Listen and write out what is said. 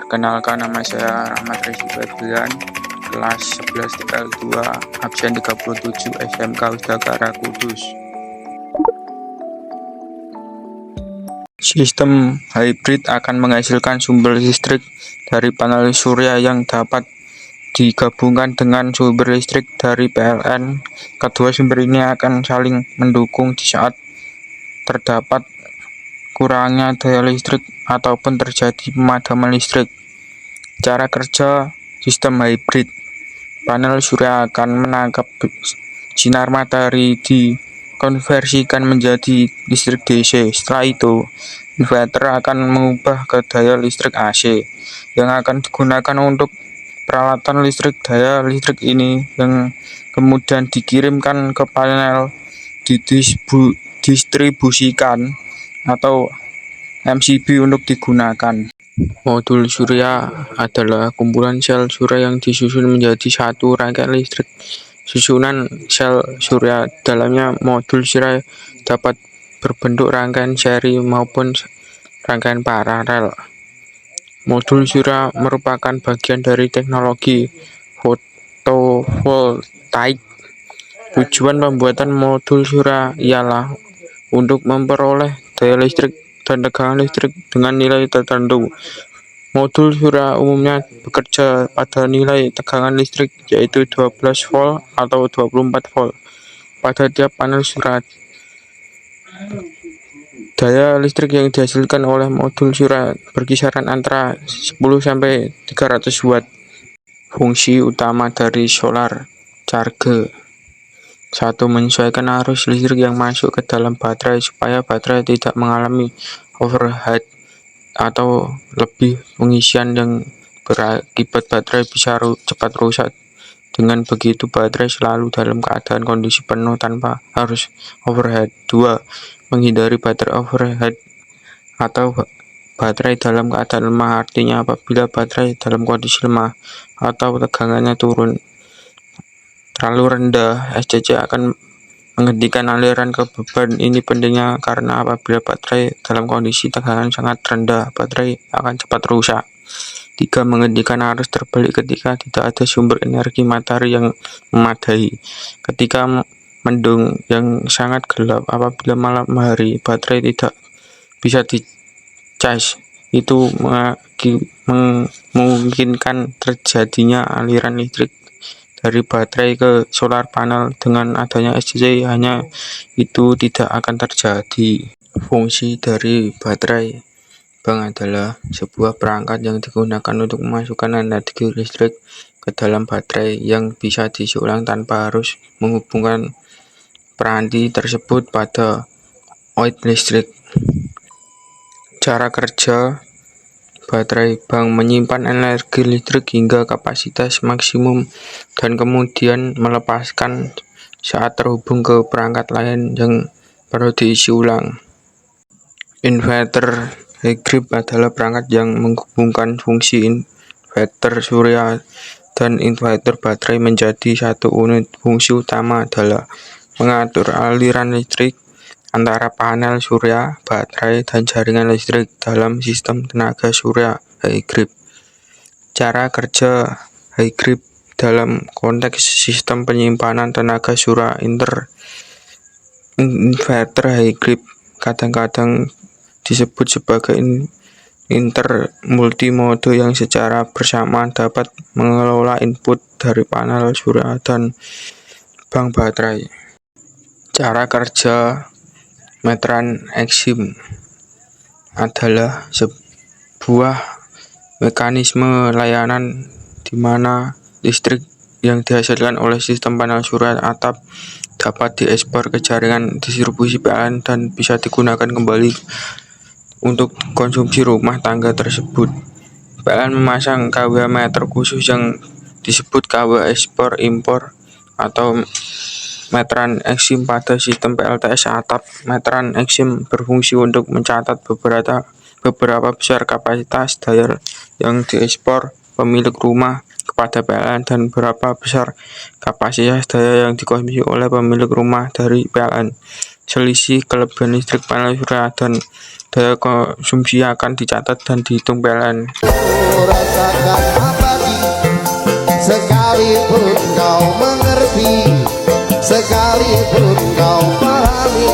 Perkenalkan, nama saya Ahmad Rezi Febrian, kelas 11 TL2, absen 37, SMK Udagara Kudus. Sistem hybrid akan menghasilkan sumber listrik dari panel surya yang dapat digabungkan dengan sumber listrik dari PLN. Kedua sumber ini akan saling mendukung di saat terdapat kurangnya daya listrik ataupun terjadi pemadaman listrik. Cara kerja sistem hybrid: panel surya akan menangkap sinar matahari, dikonversikan menjadi listrik DC. Setelah itu, inverter akan mengubah ke daya listrik AC yang akan digunakan untuk peralatan listrik. Daya listrik ini yang kemudian dikirimkan ke panel didistribusikan atau MCB untuk digunakan. Modul surya adalah kumpulan sel surya yang disusun menjadi satu rangkaian listrik. Susunan sel surya dalamnya modul surya dapat berbentuk rangkaian seri maupun rangkaian paralel. Modul surya merupakan bagian dari teknologi fotovoltaik. Tujuan pembuatan modul surya ialah untuk memperoleh daya listrik dan tegangan listrik dengan nilai tertentu. Modul surya umumnya bekerja pada nilai tegangan listrik yaitu 12 volt atau 24 volt pada tiap panel surya. Daya listrik yang dihasilkan oleh modul surya berkisaran antara 10 sampai 300 watt. Fungsi utama dari solar charge: 1. Menyesuaikan arus listrik yang masuk ke dalam baterai supaya baterai tidak mengalami overheat atau lebih pengisian yang berakibat baterai bisa cepat rusak. Dengan begitu, baterai selalu dalam keadaan kondisi penuh tanpa harus overheat. 2. Menghindari baterai overheat atau baterai dalam keadaan lemah, artinya apabila baterai dalam kondisi lemah atau tegangannya turun terlalu rendah, SCC akan menghentikan aliran ke beban. Ini pentingnya karena apabila baterai dalam kondisi tegangan sangat rendah, baterai akan cepat rusak. 3. Menghentikan arus terbalik ketika tidak ada sumber energi matahari yang memadai. Ketika mendung yang sangat gelap, apabila malam hari baterai tidak bisa dicas, itu memungkinkan terjadinya aliran listrik dari baterai ke solar panel. Dengan adanya SCC, hanya itu tidak akan terjadi. Fungsi dari baterai bank adalah sebuah perangkat yang digunakan untuk memasukkan energi listrik ke dalam baterai yang bisa diisi ulang tanpa harus menghubungkan peranti tersebut pada out listrik. Cara kerja baterai bank: menyimpan energi listrik hingga kapasitas maksimum dan kemudian melepaskan saat terhubung ke perangkat lain yang perlu diisi ulang. Inverter hybrid adalah perangkat yang menghubungkan fungsi inverter surya dan inverter baterai menjadi satu unit. Fungsi utama adalah mengatur aliran listrik antara panel surya, baterai, dan jaringan listrik dalam sistem tenaga surya hybrid. Cara kerja hybrid dalam konteks sistem penyimpanan tenaga surya: inverter hybrid kadang-kadang disebut sebagai inverter multimode yang secara bersamaan dapat mengelola input dari panel surya dan bank baterai. Cara kerja meteran Exim adalah sebuah mekanisme layanan di mana listrik yang dihasilkan oleh sistem panel surya atap dapat diekspor ke jaringan distribusi PLN dan bisa digunakan kembali untuk konsumsi rumah tangga tersebut. PLN memasang KW meter khusus yang disebut KW ekspor impor atau meteran Exim pada sistem PLTS atap. Meteran Exim berfungsi untuk mencatat beberapa besar kapasitas daya yang diekspor pemilik rumah kepada PLN dan berapa besar kapasitas daya yang dikonsumsi oleh pemilik rumah dari PLN. selisih kelebihan listrik panel surya dan daya konsumsi akan dicatat dan dihitung PLN. Rasakan abadi sekalipun kau